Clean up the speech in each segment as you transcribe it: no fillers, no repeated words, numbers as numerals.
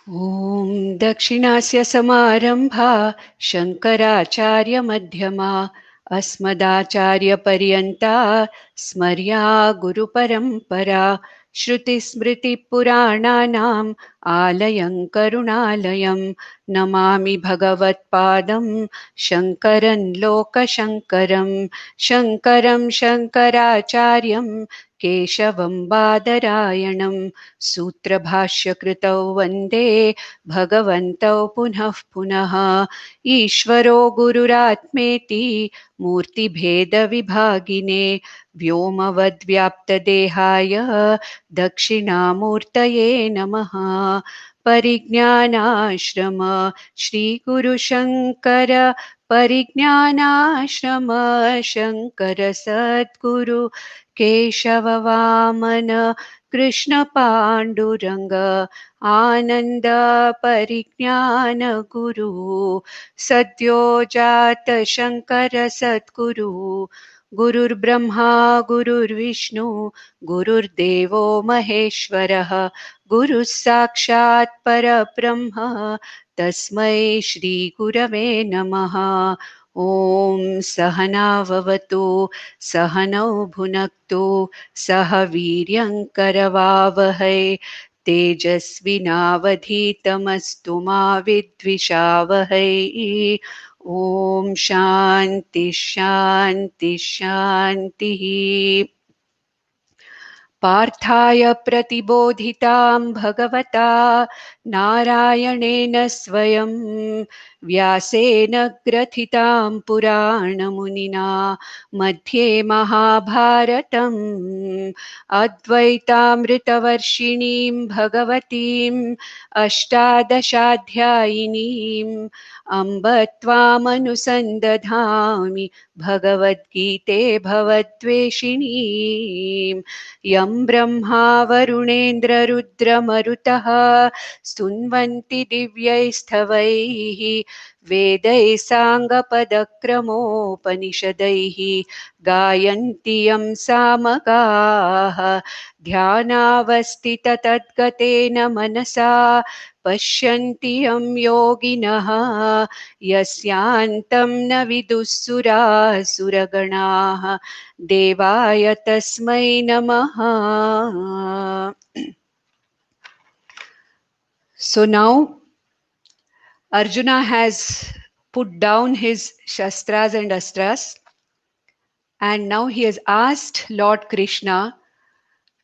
ॐ दक्षिणास्य समारंभा शङ्कराचार्यमध्यमा अस्मदाचार्यपर्यन्ता स्मर्या गुरुपरम्परा श्रुतिस्मृतिपुराणानाम् आलयं करुणालयं नमामि भगवत्पादं शङ्करं लोकशङ्करं शङ्करं शङ्कराचार्यं केशवं बादरायणं सूत्रभाष्यकृतौ वन्दे भगवन्तौ पुनः पुनः ईश्वरो गुरुरात्मेति मूर्तिभेदविभागिने व्योमवद्व्याप्तदेहाय दक्षिणामूर्तये नमः। परिज्ञानाश्रम श्रीगुरुशङ्कर परिज्ञानाश्रम शङ्कर सद्गुरु केशववामन कृष्ण पाण्डुरङ्ग आनन्द परिज्ञान गुरु सद्यो जात शङ्कर सद्गुरु गुरुर्ब्रह्मा गुरुर्विष्णु गुरुर्देवो महेश्वरः गुरुः साक्षात् परब्रह्म तस्मै श्रीगुरवे नमः। ॐ सहनाववतु सहनौ भुनक्तु सह वीर्यङ्करवावहै तेजस्विनावधीतमस्तु मा विद्विषावहै। ॐ शान्ति शान्ति शान्तिः। पार्थाय प्रतिबोधितां भगवता नारायणेन स्वयं व्यासेन ग्रथितां पुराणमुनिना मध्ये महाभारतम् अद्वैतामृतवर्षिणीं भगवतीम् अष्टादशाध्यायिनीम् अम्ब त्वामनुसन्दधामि भगवद्गीते भवद्वेषिणीम् यं ब्रह्मा वरुणेन्द्ररुद्रमरुतः स्तुन्वन्ति दिव्यैस्तवैः वेदैः साङ्गपदक्रमोपनिषदैः गायन्ति यं सामगाः ध्यानावस्थिततद्गतेन मनसा पश्यन्ति यं योगिनः यस्यान्तं न विदुःसुरासुरगणाः देवाय तस्मै नमः। So now Arjuna has put down his shastras and astras, and now he has asked Lord Krishna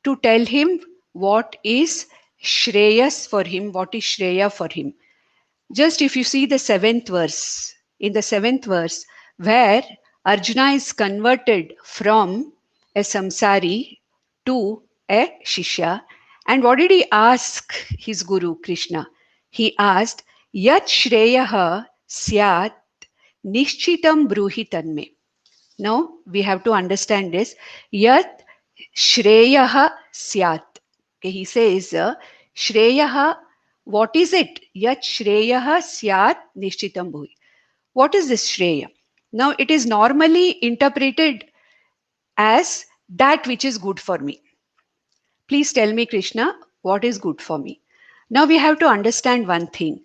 to tell him what is Shreyas for him, what is Shreya for him. Just if you see the 7th verse, in the 7th verse, where Arjuna is converted from a samsari to a shishya, and what did he ask his guru Krishna? He asked, Yat Shreyaha Syat Nishchitam Bruhi Tanme. Now we have to understand this. Yat Shreyaha Syat. Okay, he says, Shreyaha, what is it? Yat Shreyaha Syat Nishchitam Bruhi. What is this Shreya? Now it is normally interpreted as that which is good for me. Please tell me, Krishna, what is good for me? Now we have to understand one thing.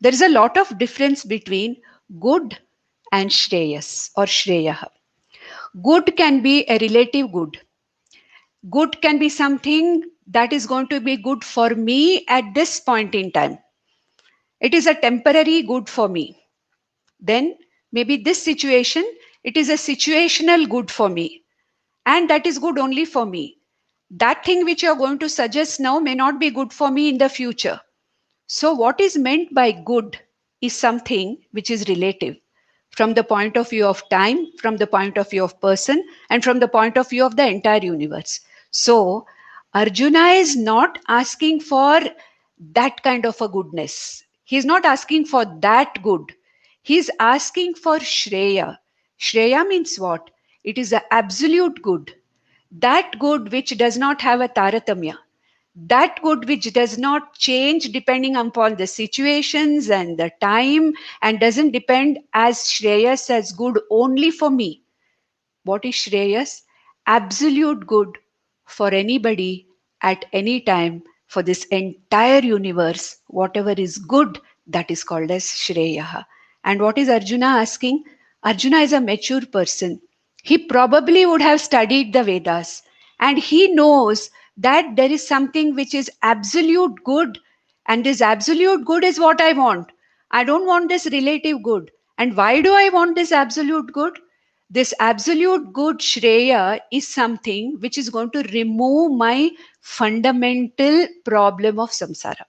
There is a lot of difference between good and Shreyas or Shreyaha. Good can be a relative good. Good can be something that is going to be good for me at this point in time. It is a temporary good for me. Then maybe this situation, it is a situational good for me. And that is good only for me. That thing which you are going to suggest now may not be good for me in the future. So what is meant by good is something which is relative from the point of view of time, from the point of view of person, and from the point of view of the entire universe. So Arjuna is not asking for that kind of a goodness. He is not asking for that good. He is asking for Shreya. Shreya means what? It is the absolute good. That good which does not have a taratamya. That good which does not change depending upon the situations and the time and doesn't depend as Shreyas as good only for me. What is Shreyas? Absolute good for anybody at any time For this entire universe, whatever is good, that is called as Shreya. And what is Arjuna asking? Arjuna is a mature person. He probably would have studied the Vedas, and he knows that there is something which is absolute good, and this absolute good is what I want. I don't want this relative good. And why do I want this absolute good? This absolute good Shreya is something which is going to remove my fundamental problem of samsara.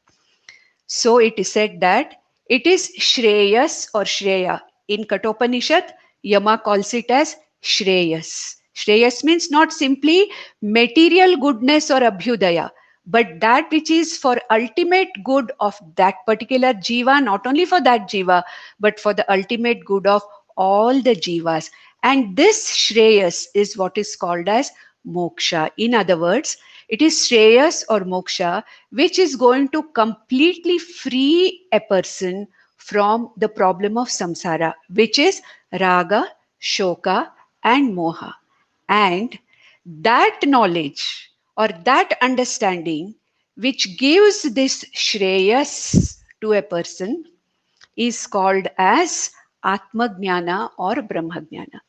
So it is said that it is Shreyas or Shreya. In Katopanishad, Yama calls it as Shreyas. Shreyas means not simply material goodness or abhyudaya, but that which is for ultimate good of that particular jiva, not only for that jiva, but for the ultimate good of all the jivas. And this Shreyas is what is called as moksha. In other words, it is Shreyas or moksha which is going to completely free a person from the problem of samsara, which is raga, shoka, and moha. And that knowledge or that understanding which gives this Shreyas to a person is called as Atmajnana or Brahmajnana.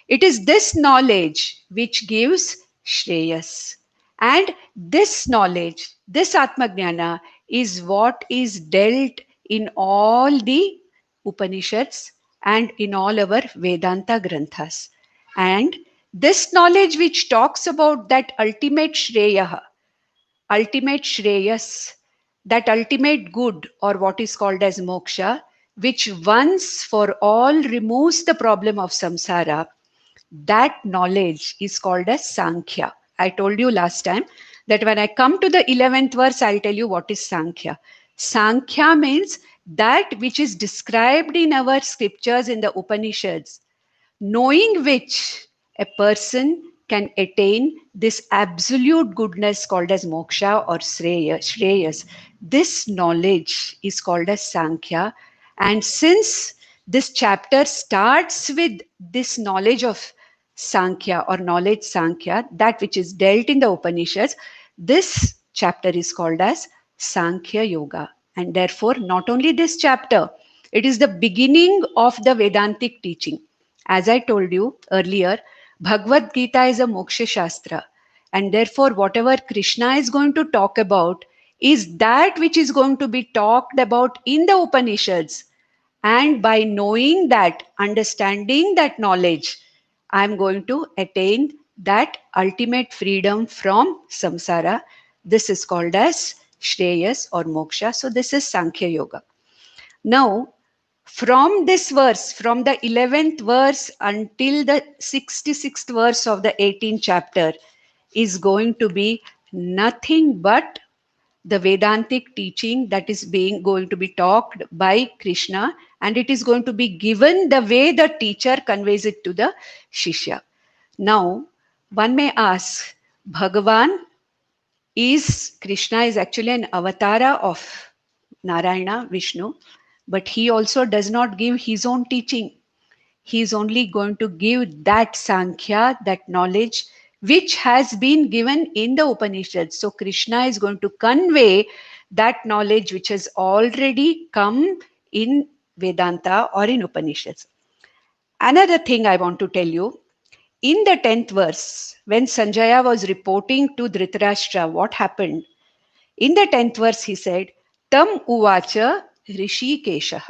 It is this knowledge which gives Shreyas. And this knowledge, this Atmajnana, is what is dealt in all the Upanishads and in all our Vedanta Granthas. And this knowledge which talks about that ultimate Shreyas, that ultimate good or what is called as moksha, which once for all removes the problem of samsara, that knowledge is called as Sankhya. I told you last time that when I come to the 11th verse, I'll tell you what is Sankhya. Sankhya means that which is described in our scriptures in the Upanishads, knowing which a person can attain this absolute goodness called as moksha or shreyas. This knowledge is called as Sankhya. And since this chapter starts with this knowledge of Sankhya or knowledge Sankhya, that which is dealt in the Upanishads, this chapter is called as Sankhya Yoga. And therefore, not only this chapter, it is the beginning of the Vedantic teaching. As I told you earlier, Bhagavad Gita is a moksha shastra. And therefore, whatever Krishna is going to talk about is that which is going to be talked about in the Upanishads. And by knowing that, understanding that knowledge, I'm going to attain that ultimate freedom from samsara. This is called as Shreyas or Moksha. So this is Sankhya Yoga. Now, from this verse, from the 11th verse until the 66th verse of the 18th chapter, is going to be nothing but the Vedantic teaching that is going to be talked by Krishna, and it is going to be given the way the teacher conveys it to the Shishya. Now, one may ask, Bhagavan Krishna is actually an avatara of Narayana, Vishnu, but he also does not give his own teaching. He is only going to give that Sankhya, that knowledge, which has been given in the Upanishads. So Krishna is going to convey that knowledge which has already come in Vedanta or in Upanishads. Another thing I want to tell you, in the 10th verse, when Sanjaya was reporting to Dhritarashtra what happened, in the 10th verse he said, Tam uvacha Rishikesha.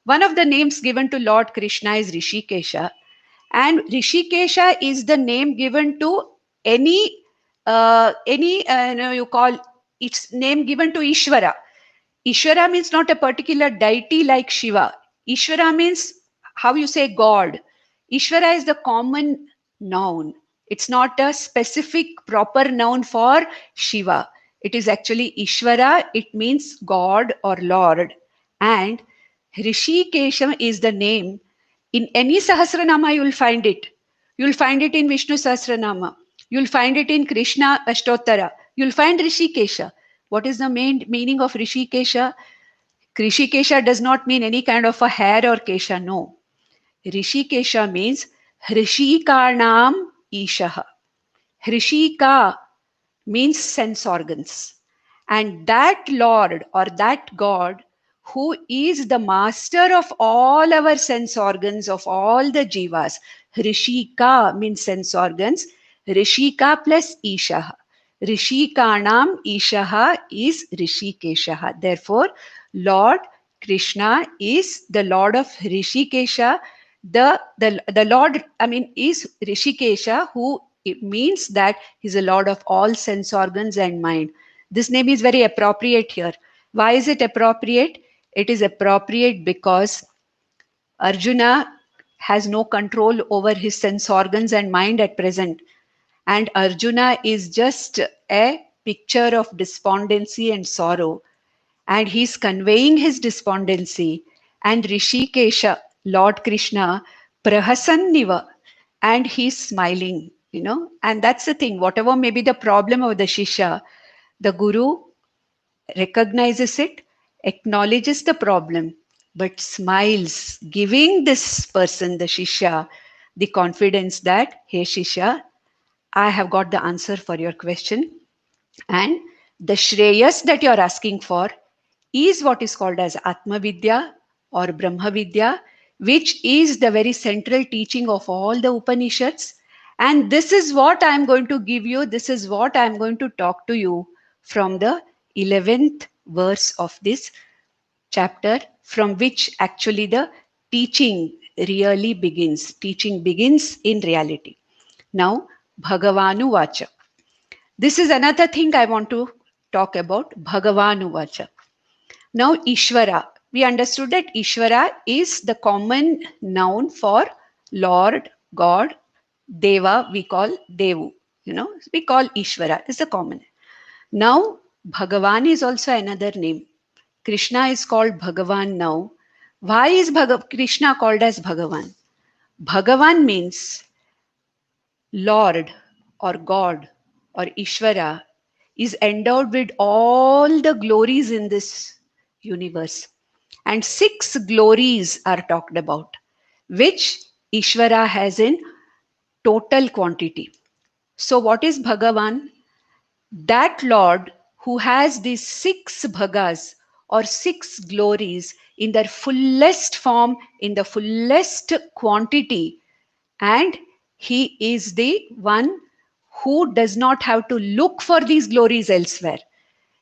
One of the names given to Lord Krishna is Rishikesha. And Rishikesha is the name given to any you call it's name given to Ishvara. Ishvara means not a particular deity like Shiva. Ishvara means how you say God. Ishvara is the common noun. It's not a specific proper noun for Shiva. It is actually Ishvara. It means God or Lord. And Rishikesha is the name. In any Sahasranama, you will find it. You will find it in Vishnu Sahasranama. You will find it in Krishna Ashtottara. You will find Rishikesha. What is the main meaning of Rishikesha? Rishikesha does not mean any kind of a hair or kesha. No. Rishikesha means Hrishikaranam Ishaha. Hrishika means sense organs. And that Lord or that God who is the master of all our sense organs, of all the jivas. Rishika means sense organs. Rishika plus Ishaha. Rishikanam Ishaha is Rishikeshaha. Therefore, Lord Krishna is the Lord of Rishikesha. The Lord, is Rishikesha, who it means that he's a Lord of all sense organs and mind. This name is very appropriate here. Why is it appropriate? It is appropriate because Arjuna has no control over his sense organs and mind at present. And Arjuna is just a picture of despondency and sorrow. And he's conveying his despondency. And Rishikesha, Lord Krishna, Prahasanniva, and he's smiling, And that's the thing. Whatever may be the problem of the Shishya, the Guru recognizes it, acknowledges the problem, but smiles, giving this person, the Shishya, the confidence that, hey Shishya, I have got the answer for your question. And the Shreyas that you're asking for is what is called as Atma Vidya or Brahma Vidya, which is the very central teaching of all the Upanishads. And this is what I'm going to give you, this is what I'm going to talk to you from the 11th verse of this chapter, from which actually the teaching really begins. Teaching begins in reality. Now, Bhagavanu Vacha. This is another thing I want to talk about. Bhagavanu Vacha. Now, Ishvara. We understood that Ishvara is the common noun for Lord, God. Deva, we call Devu. We call Ishvara. It's a common. Now, Bhagavan is also another name. Krishna is called Bhagavan now. Why is Krishna called as Bhagavan? Bhagavan means Lord or God or Ishvara is endowed with all the glories in this universe. And 6 glories are talked about, which Ishvara has in total quantity. So, what is Bhagavan? That Lord who has these 6 bhagas or 6 glories in their fullest form, in the fullest quantity, and he is the one who does not have to look for these glories elsewhere.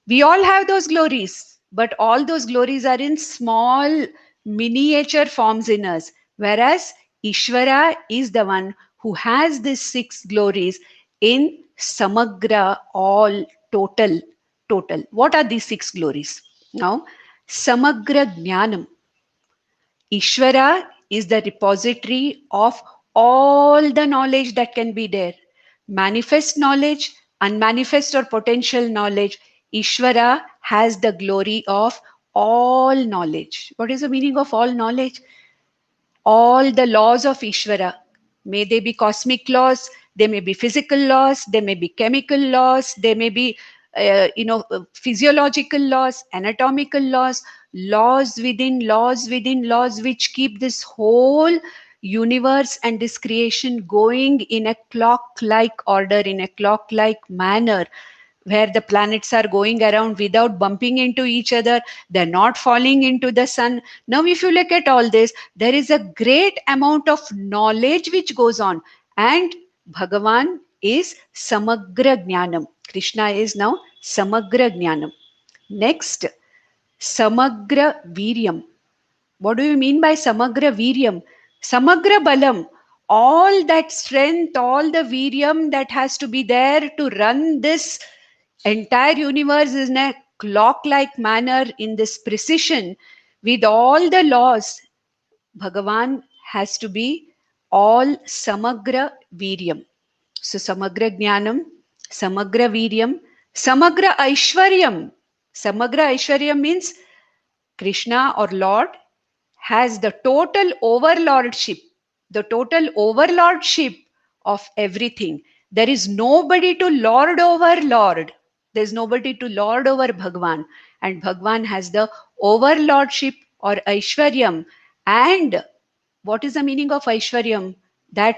We all have those glories, but all those glories are in small miniature forms in us, whereas Ishvara is the one who has these 6 glories in Samagra, all total. What are these 6 glories? Now, Samagra Jnanam. Ishvara is the repository of all the knowledge that can be there. Manifest knowledge, unmanifest or potential knowledge. Ishvara has the glory of all knowledge. What is the meaning of all knowledge? All the laws of Ishvara. May they be cosmic laws, they may be physical laws, they may be chemical laws, they may be physiological laws, anatomical laws, laws within laws within laws, which keep this whole universe and this creation going in a clock-like order, in a clock-like manner, where the planets are going around without bumping into each other, they're not falling into the sun. Now, if you look at all this, there is a great amount of knowledge which goes on, and Bhagavan is Samagra Jnanam. Krishna is now Samagra Jnanam. Next, Samagra Viryam. What do you mean by Samagra Viryam? Samagra Balam. All that strength, all the Viryam that has to be there to run this entire universe in a clock-like manner, in this precision, with all the laws, Bhagavan has to be all Samagra Viryam. So Samagra Jnanam, Samagra Viryam, Samagra Aishwaryam. Samagra Aishwaryam means Krishna or Lord has the total overlordship of everything. There is nobody to lord over Lord. There is nobody to lord over Bhagwan. And Bhagwan has the overlordship or Aishwaryam. And what is the meaning of Aishwaryam? That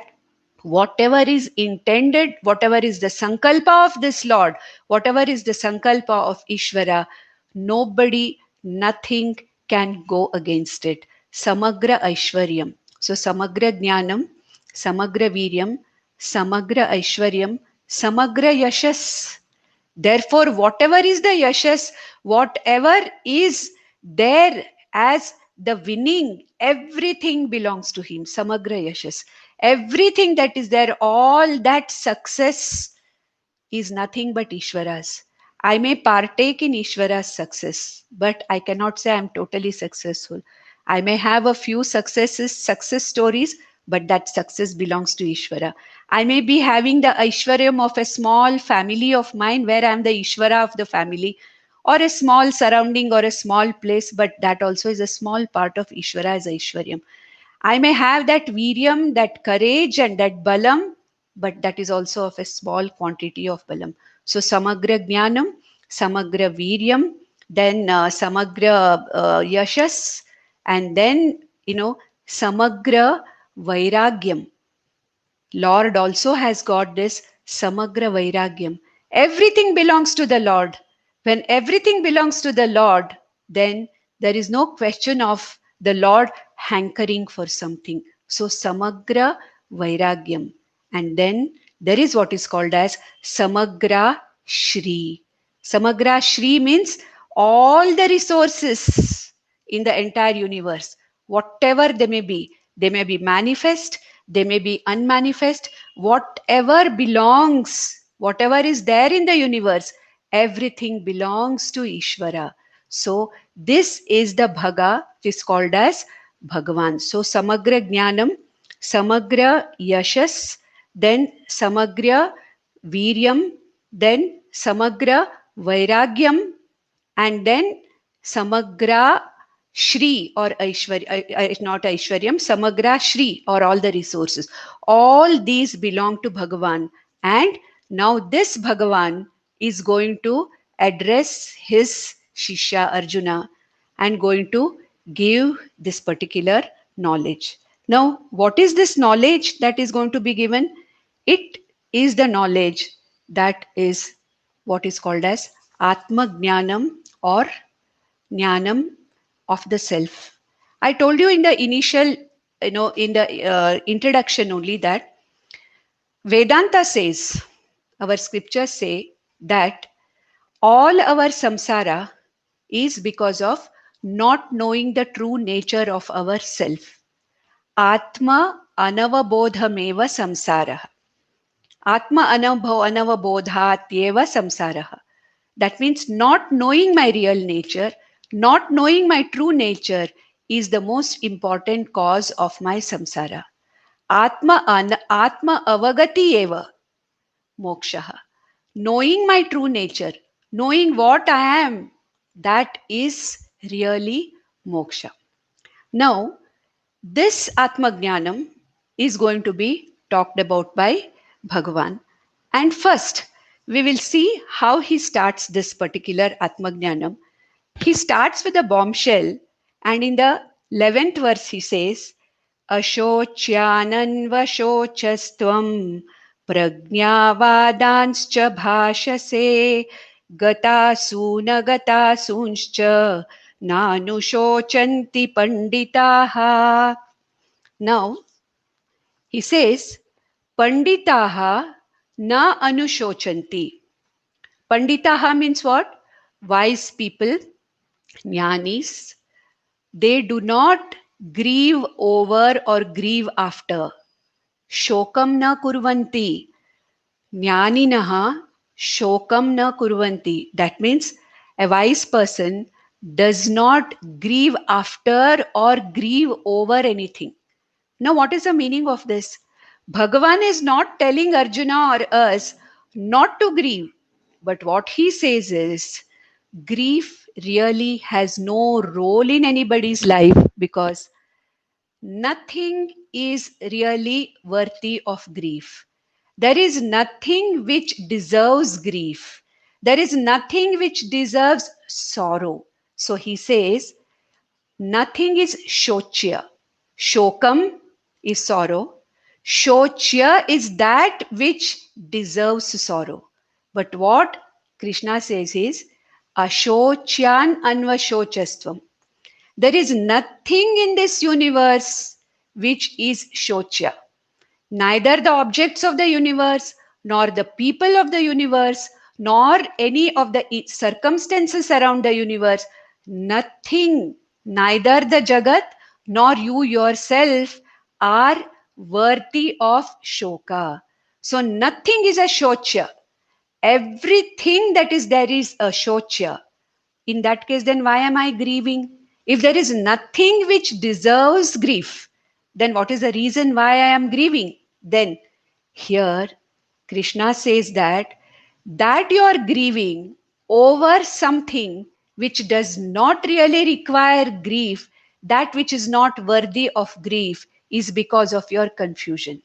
whatever is intended, whatever is the sankalpa of this Lord, whatever is the sankalpa of Ishvara, nobody, nothing can go against it. Samagra Aishwaryam. So Samagra Jnanam, Samagra Viryam, Samagra Aishwaryam, Samagra Yashas. Therefore, whatever is the yashas, whatever is there as the winning, everything belongs to him. Samagra yashas. Everything that is there, all that success is nothing but Ishvara's. I may partake in Ishvara's success, but I cannot say I'm totally successful. I may have a few success stories, but that success belongs to Ishvara. I may be having the Aishwaryam of a small family of mine where I'm the Ishvara of the family, or a small surrounding or a small place, but that also is a small part of Ishvara as Aishwaryam. I may have that viryam, that courage, and that balam, but that is also of a small quantity of balam. So samagra jnanam, samagra viryam, then samagra yashas, and then samagra vairagyam. Lord also has got this samagra vairagyam. Everything belongs to the Lord. When everything belongs to the Lord, then there is no question of the Lord hankering for something. So samagra vairagyam. And then there is what is called as samagra shri. Samagra shri means all the resources in the entire universe, whatever they may be manifest, they may be unmanifest, whatever belongs, whatever is there in the universe, everything belongs to Ishvara. So this is the Bhaga, which is called as Bhagavan. So Samagra Jnanam, Samagra Yashas, then Samagra Viryam, then Samagra Vairagyam, and then Samagra Shri or Aishwarya, not Aishwaryam, Samagra Shri or all the resources. All these belong to Bhagavan. And now this Bhagavan is going to address his Shishya Arjuna and going to give this particular knowledge. Now, what is this knowledge that is going to be given? It is the knowledge that is what is called as Atma Jnanam or Jnanam of the self. I told you in the initial, in the introduction only that Vedanta says, our scriptures say that all our samsara is because of not knowing the true nature of our self. Atma anavabodhameva samsara. Atma anavabodhatyeva samsara. That means not knowing my real nature, not knowing my true nature is the most important cause of my samsara. Atma avagati eva moksha. Knowing my true nature, knowing what I am, that is really moksha. Now, this Atma Jnanam is going to be talked about by Bhagavan. And first, we will see how he starts this particular Atma Jnanam. He starts with a bombshell, and in the 11th verse, he says, Ashocyananvashocastvam prajnavaadanscha bhashase gatasuna gatasuncha nanushocanti panditaha. Now, he says, Panditaha na anushocanti. Panditaha means what? Wise people, jnanis, they do not grieve over or grieve after. Shokam na kurvanti. Jnaninaha shokam na kurvanti. That means a wise person does not grieve after or grieve over anything. Now, what is the meaning of this? Bhagavan is not telling Arjuna or us not to grieve, but what he says is grief really has no role in anybody's life because nothing is really worthy of grief. There is nothing which deserves grief. There is nothing which deserves sorrow. So he says, nothing is shochya. Shokam is sorrow. Shochya is that which deserves sorrow. But what Krishna says is, Ashocyan anvashochastvam. There is nothing in this universe which is shochya. Neither the objects of the universe, nor the people of the universe, nor any of the circumstances around the universe, nothing, neither the Jagat nor you yourself are worthy of shoka. So nothing is a shochya. Everything that is there is a shochya. In that case, then why am I grieving? If there is nothing which deserves grief, then what is the reason why I am grieving? Then here Krishna says that you are grieving over something which does not really require grief, that which is not worthy of grief, is because of your confusion.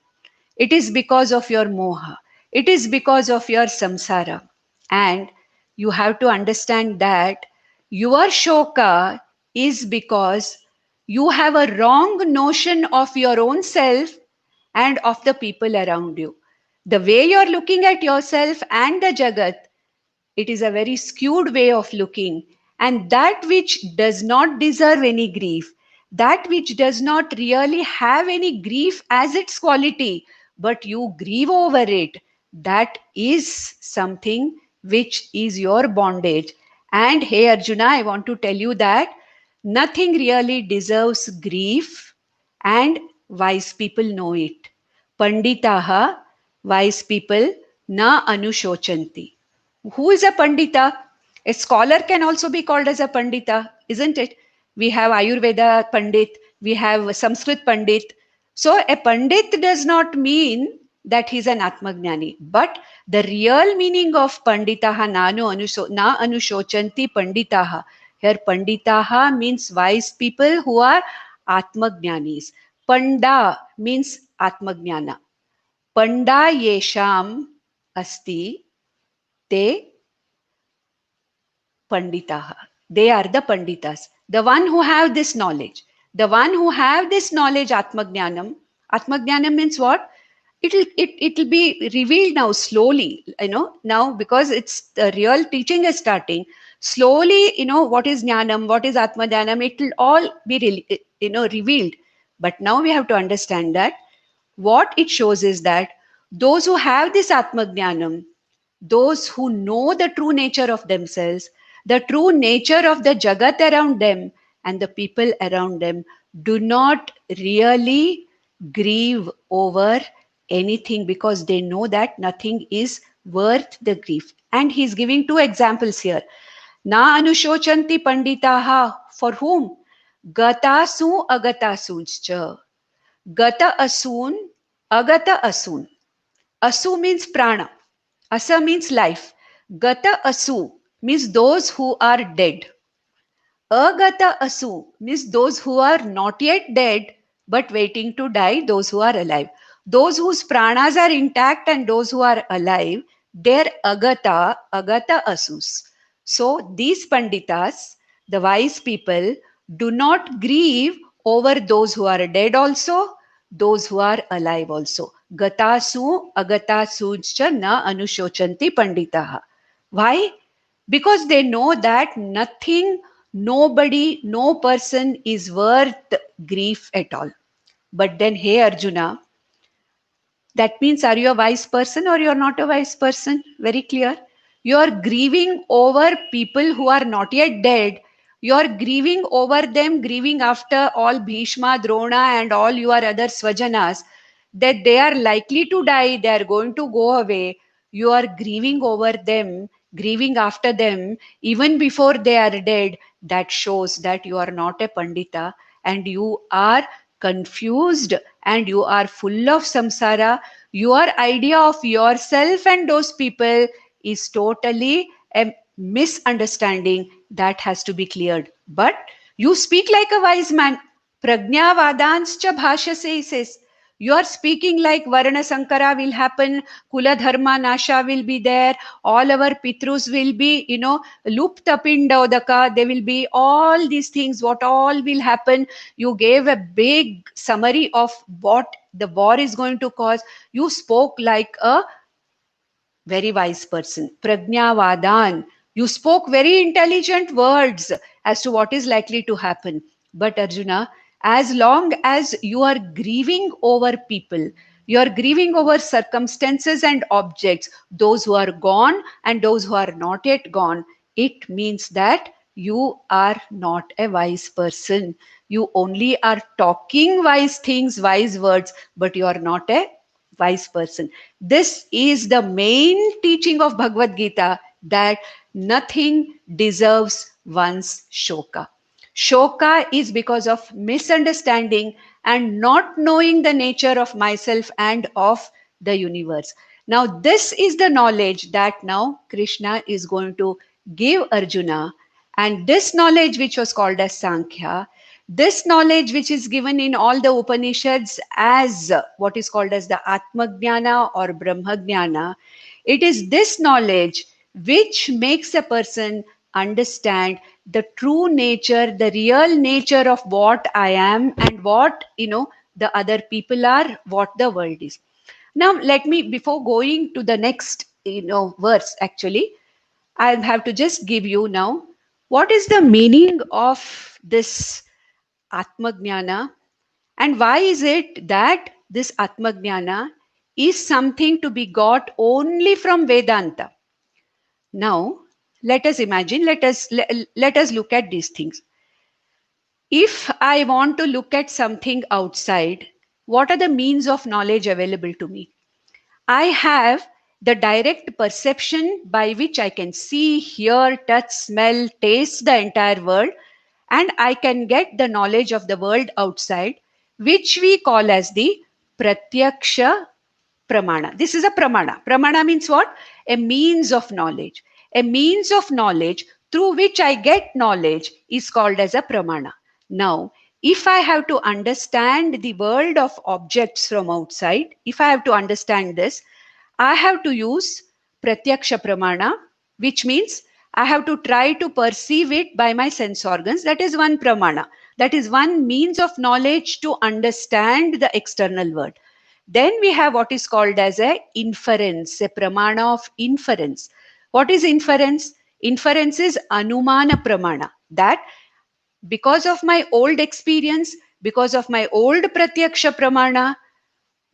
It is because of your moha. It is because of your samsara. And you have to understand that your shoka is because you have a wrong notion of your own self and of the people around you. The way you're looking at yourself and the Jagat, it is a very skewed way of looking. And that which does not deserve any grief, that which does not really have any grief as its quality, but you grieve over it, that is something which is your bondage. And hey Arjuna, I want to tell you that nothing really deserves grief, and wise people know it. Panditaha, wise people, na anushochanti. Who is a Pandita? A scholar can also be called as a Pandita, isn't it? We have Ayurveda Pandit, we have Sanskrit Pandit. So a Pandit does not mean that he's an Atmagnani. But the real meaning of Panditaha na anushochanti Panditaha. Here Panditaha means wise people who are Atmagnanis. Panda means Atmagnana. Panda yesham asti te panditaha. They are the panditas, the one who have this knowledge. The one who have this knowledge, atmajnanam. Atmajnanam means what? It'll be revealed now slowly, now because it's the real teaching is starting. Slowly, what is jnanam, what is atmajnanam, it will all be revealed. But now we have to understand that what it shows is that those who have this atmajnanam, those who know the true nature of themselves, the true nature of the Jagat around them and the people around them, do not really grieve over anything because they know that nothing is worth the grief. And he's giving two examples here. Na anushochanti panditaha, for whom? Gatasu agatasuncha. Gata asun, agata asun. Asu means prana. Asa means life. Gata asu means those who are dead. Agata asu means those who are not yet dead but waiting to die, those who are alive. Those whose pranas are intact and those who are alive, they're agata asus. So these panditas, the wise people, do not grieve over those who are dead also, those who are alive also. Gatasu agatasu na anushochanti panditaha. Why? Because they know that nothing, nobody, no person is worth grief at all. But then, hey Arjuna, that means are you a wise person or you're not a wise person? Very clear. You're grieving over people who are not yet dead. You're grieving over them, grieving after all Bhishma, Drona, and all your other Swajanas, that they are likely to die, they are going to go away. You are grieving over them, grieving after them, even before they are dead. That shows that you are not a Pandita and you are confused and you are full of samsara. Your idea of yourself and those people is totally a misunderstanding that has to be cleared. But you speak like a wise man. Prajna Vadanscha Bhashase, he says. You are speaking like Varana Sankara will happen, Kula Dharma Nasha will be there, all our Pitrus will be, Lupta Pindodaka, there will be all these things, what all will happen. You gave a big summary of what the war is going to cause. You spoke like a very wise person. Prajnavadan. You spoke very intelligent words as to what is likely to happen. But Arjuna, as long as you are grieving over people, you are grieving over circumstances and objects, those who are gone and those who are not yet gone, it means that you are not a wise person. You only are talking wise things, wise words, but you are not a wise person. This is the main teaching of Bhagavad Gita, that nothing deserves one's shoka. Shoka is because of misunderstanding and not knowing the nature of myself and of the universe. Now, this is the knowledge that now Krishna is going to give Arjuna, and this knowledge, which was called as Sankhya, this knowledge which is given in all the Upanishads as what is called as the Atmajnana or Brahmajnana, it is this knowledge which makes a person understand the true nature, the real nature of what I am and what, the other people are, what the world is. Now, let me, before going to the next, verse, actually, I have to just give you now what is the meaning of this Atmajnana, and why is it that this Atmajnana is something to be got only from Vedanta. Now, let us imagine, let us look at these things. If I want to look at something outside, what are the means of knowledge available to me? I have the direct perception by which I can see, hear, touch, smell, taste the entire world, and I can get the knowledge of the world outside, which we call as the Pratyaksha Pramana. This is a Pramana. Pramana means what? A means of knowledge. A means of knowledge through which I get knowledge is called as a Pramana. Now, if I have to understand the world of objects from outside, if I have to understand this, I have to use Pratyaksha Pramana, which means I have to try to perceive it by my sense organs. That is one Pramana. That is one means of knowledge to understand the external world. Then we have what is called as a inference, a Pramana of inference. What is inference? Inference is Anumana Pramana. That because of my old experience, because of my old Pratyaksha Pramana,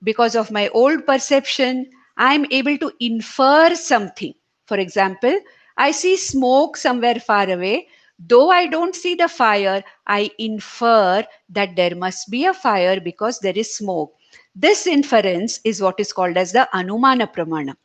because of my old perception, I am able to infer something. For example, I see smoke somewhere far away. Though I don't see the fire, I infer that there must be a fire because there is smoke. This inference is what is called as the Anumana Pramana.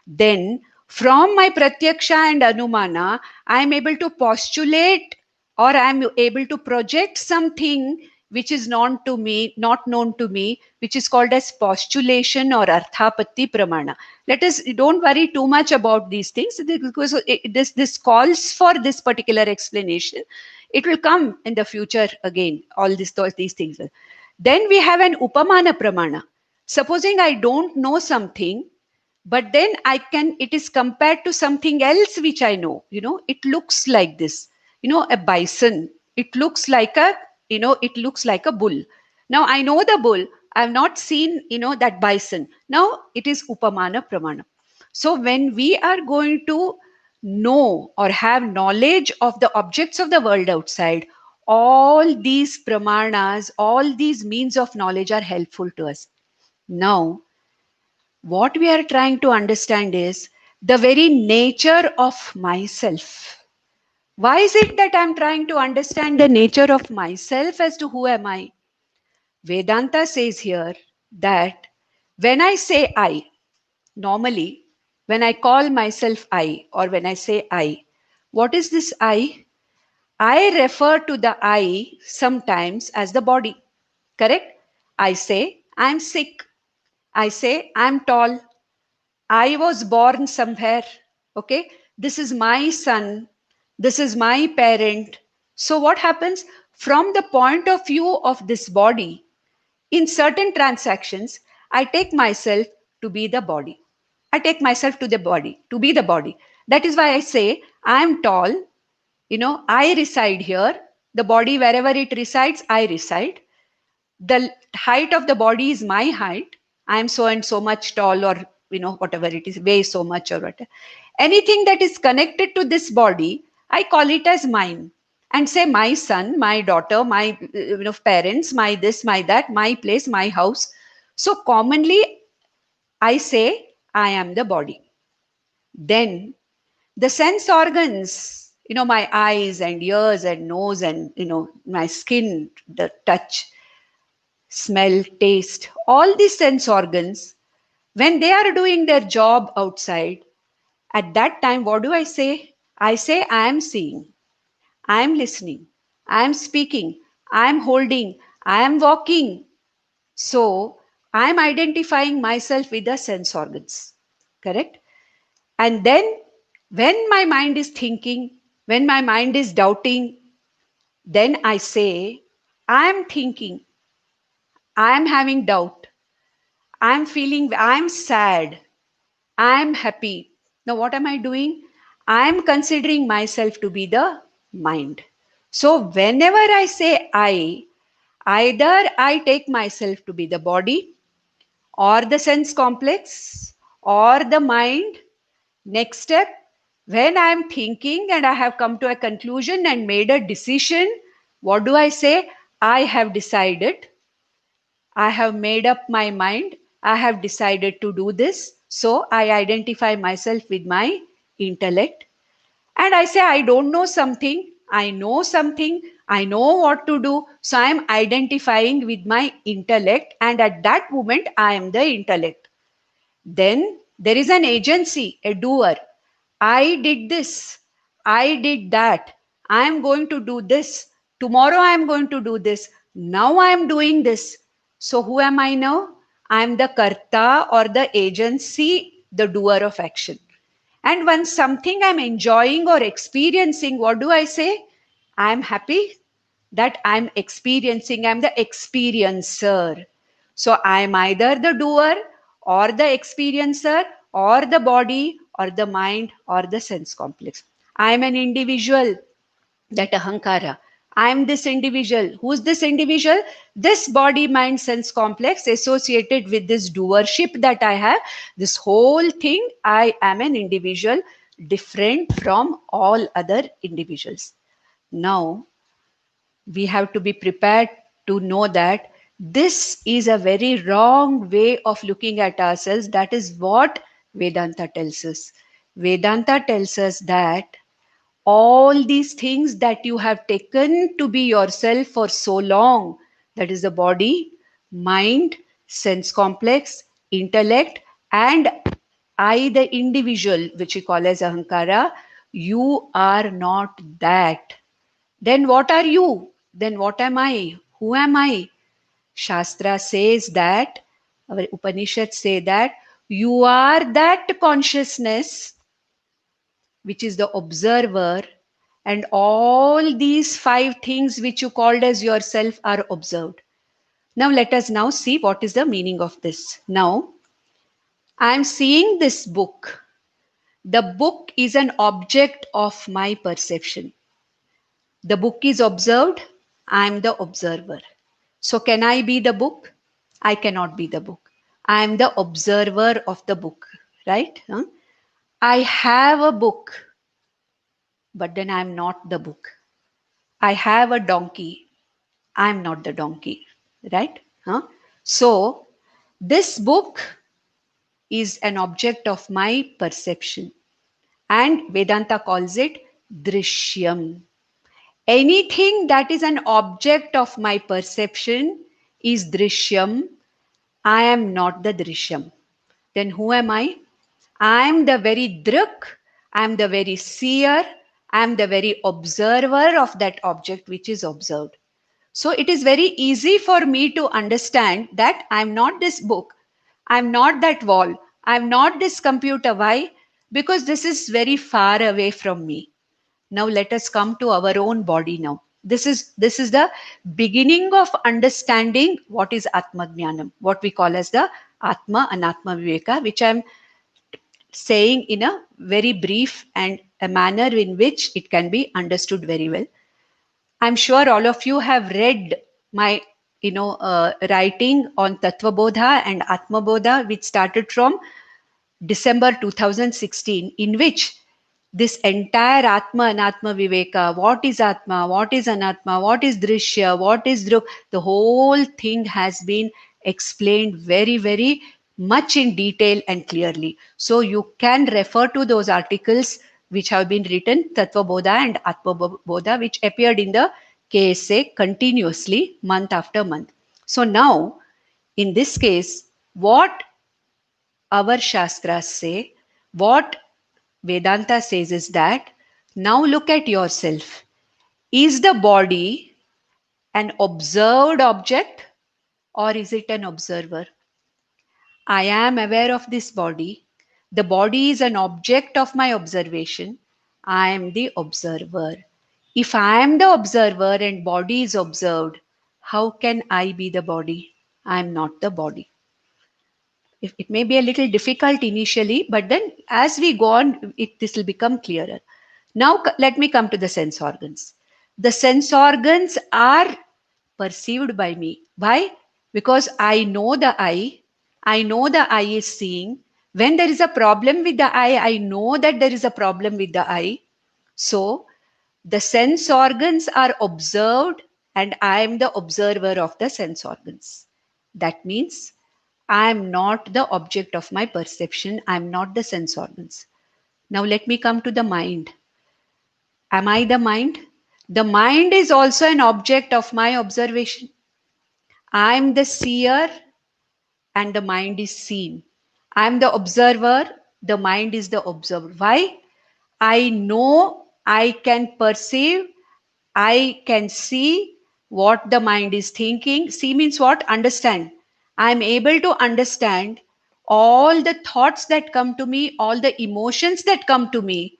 Then, from my Pratyaksha and Anumana, I am able to postulate, or I am able to project something which is known to me, not known to me, which is called as postulation or Arthapatti Pramana. Don't worry too much about these things because this calls for this particular explanation. It will come in the future again, all these things. Then we have an Upamana Pramana. Supposing I don't know something, but then it is compared to something else which I know. It looks like this. A bison. It looks like a bull. Now I know the bull. I have not seen, that bison. Now it is Upamana Pramana. So when we are going to know or have knowledge of the objects of the world outside, all these pramanas, all these means of knowledge are helpful to us. Now, what we are trying to understand is the very nature of myself. Why is it that I'm trying to understand the nature of myself as to who am I? Vedanta says here that when I say I, normally when I call myself I or when I say I, what is this I? I refer to the I sometimes as the body. Correct? I say I'm sick. I say I'm tall. I was born somewhere. Okay. This is my son. This is my parent. So what happens from the point of view of this body? In certain transactions, I take myself to be the body. I take myself to the body, to be the body. That is why I say I am tall. I reside here. The body, wherever it resides, I reside. The height of the body is my height. I am so and so much tall, or whatever it is, weigh so much or whatever. Anything that is connected to this body, I call it as mine. And say my son, my daughter, my parents, my this, my that, my place, my house. So commonly I say I am the body. Then the sense organs, my eyes and ears and nose and my skin, the touch, smell, taste, all these sense organs, when they are doing their job outside, at that time, what do I say? I say, I am seeing, I am listening, I am speaking, I am holding, I am walking. So, I am identifying myself with the sense organs. Correct? And then, when my mind is thinking, when my mind is doubting, then I say, I am thinking, I am having doubt, I am feeling, I am sad, I am happy. Now, what am I doing? I am considering myself to be the mind. So, whenever I say I, either I take myself to be the body, or the sense complex, or the mind. Next step, when I am thinking and I have come to a conclusion and made a decision, what do I say? I have decided, I have made up my mind, I have decided to do this. So I identify myself with my intellect and I say, I don't know something, I know something, I know what to do. So I am identifying with my intellect, and at that moment, I am the intellect. Then there is an agency, a doer. I did this. I did that. I am going to do this. Tomorrow I am going to do this. Now I am doing this. So who am I now? I am the karta or the agency, the doer of action. And when something I'm enjoying or experiencing, what do I say? I'm happy that I'm experiencing, I'm the experiencer. So I'm either the doer or the experiencer or the body or the mind or the sense complex. I'm an individual, that ahankara. I'm this individual. Who's this individual? This body mind sense complex associated with this doership that I have. This whole thing, I am an individual different from all other individuals. Now, we have to be prepared to know that this is a very wrong way of looking at ourselves. That is what Vedanta tells us. Vedanta tells us that all these things that you have taken to be yourself for so long, that is the body, mind, sense complex, intellect, and I, the individual, which we call as ahankara, you are not that. Then what are you? Then what am I? Who am I? Shastra says that, our Upanishads say that you are that consciousness which is the observer, and all these five things which you called as yourself are observed. Now let us now see what is the meaning of this. Now I am seeing this book. The book is an object of my perception. The book is observed, I am the observer. So can I be the book? I cannot be the book. I am the observer of the book, right? I have a book, but then I am not the book. I have a donkey, I am not the donkey, right? So this book is an object of my perception, and Vedanta calls it drishyam. Anything that is an object of my perception is drishyam. I am not the drishyam. Then who am I? I am the very drik, I am the very seer, I am the very observer of that object which is observed. So it is very easy for me to understand that I am not this book, I am not that wall, I am not this computer. Why? Because this is very far away from me. Now let us come to our own body now. This is the beginning of understanding what is Atma Jnanam, what we call as the Atma Anatma Viveka, which I am saying in a very brief and a manner in which it can be understood very well. I'm sure all of you have read my writing on Tattva Bodha and Atma Bodha, which started from December 2016, in which this entire Atma and Atma Viveka, what is Atma, what is Anatma, what is Drishya, what is Druk, the whole thing has been explained very, very much in detail and clearly. So you can refer to those articles which have been written, Tattva Bodha and Atma Bodha, which appeared in the KSA continuously month after month. So now, in this case, what our Shastras say, what Vedanta says is that now look at yourself. Is the body an observed object or is it an observer? I am aware of this body. The body is an object of my observation. I am the observer. If I am the observer and body is observed, how can I be the body? I am not the body. It may be a little difficult initially, but then as we go on, this will become clearer. Now, let me come to the sense organs. The sense organs are perceived by me. Why? Because I know the eye. I know the eye is seeing. When there is a problem with the eye, I know that there is a problem with the eye. So, the sense organs are observed, and I am the observer of the sense organs. That means I am not the object of my perception. I am not the sense organs. Now let me come to the mind. Am I the mind? The mind is also an object of my observation. I am the seer and the mind is seen. I am the observer, the mind is the observer. Why? I know, I can perceive, I can see what the mind is thinking. See means what? Understand. I am able to understand all the thoughts that come to me, all the emotions that come to me.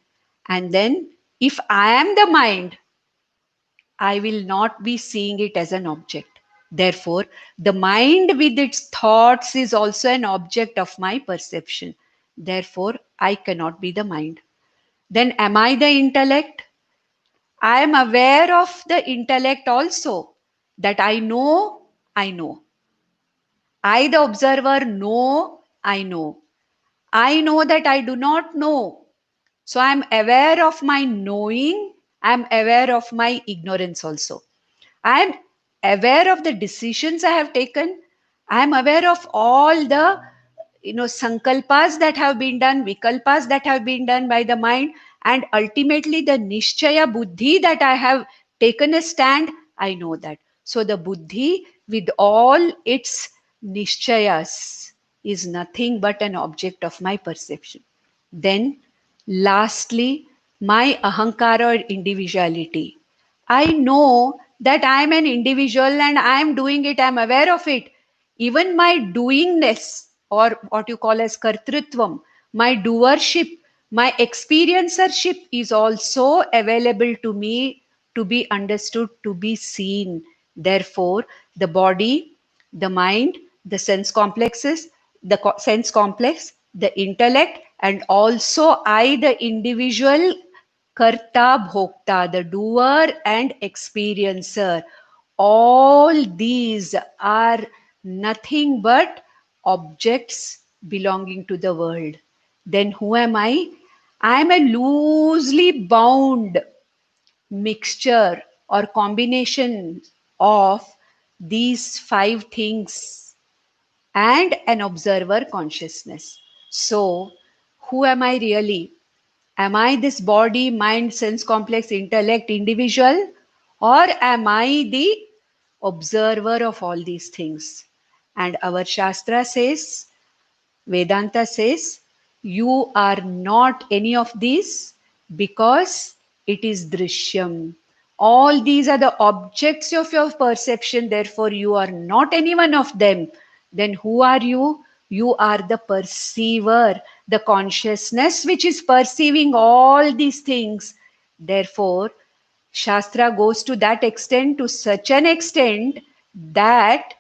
And then, if I am the mind, I will not be seeing it as an object. Therefore, the mind with its thoughts is also an object of my perception. Therefore, I cannot be the mind. Then, am I the intellect? I am aware of the intellect also, that I know, I know. I, the observer, know, I know. I know that I do not know. So I am aware of my knowing, I am aware of my ignorance also. I am aware of the decisions I have taken. I am aware of all the sankalpas that have been done, vikalpas that have been done by the mind, and ultimately the nishchaya buddhi that I have taken a stand. I know that. So the buddhi with all its nishchayas is nothing but an object of my perception. Then lastly, my ahankara or individuality. I know that I am an individual and I am doing it, I am aware of it. Even my doingness, or what you call as kartrutvam, my doership, my experiencership is also available to me to be understood, to be seen. Therefore, the body, the mind, the sense complexes, the sense complex, the intellect, and also I, the individual, karta bhokta, the doer and experiencer. All these are nothing but objects belonging to the world. Then who am I? I am a loosely bound mixture or combination of these five things and an observer consciousness. So, who am I really? Am I this body, mind, sense complex, intellect, individual? Or am I the observer of all these things? And our Shastra says, Vedanta says, you are not any of these because it is drishyam. All these are the objects of your perception, therefore you are not any one of them. Then who are you? You are the perceiver, the consciousness which is perceiving all these things. Therefore, Shastra goes to that extent, to such an extent that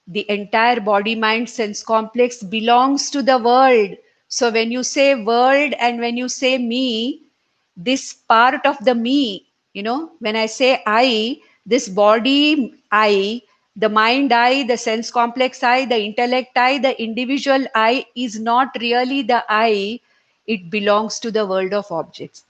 the entire body mind sense complex belongs to the world. So when you say world and when you say me, this part of the me, when I say I, this body I, The mind I, the sense complex I, the intellect I, the individual I is not really the I. It belongs to the world of objects.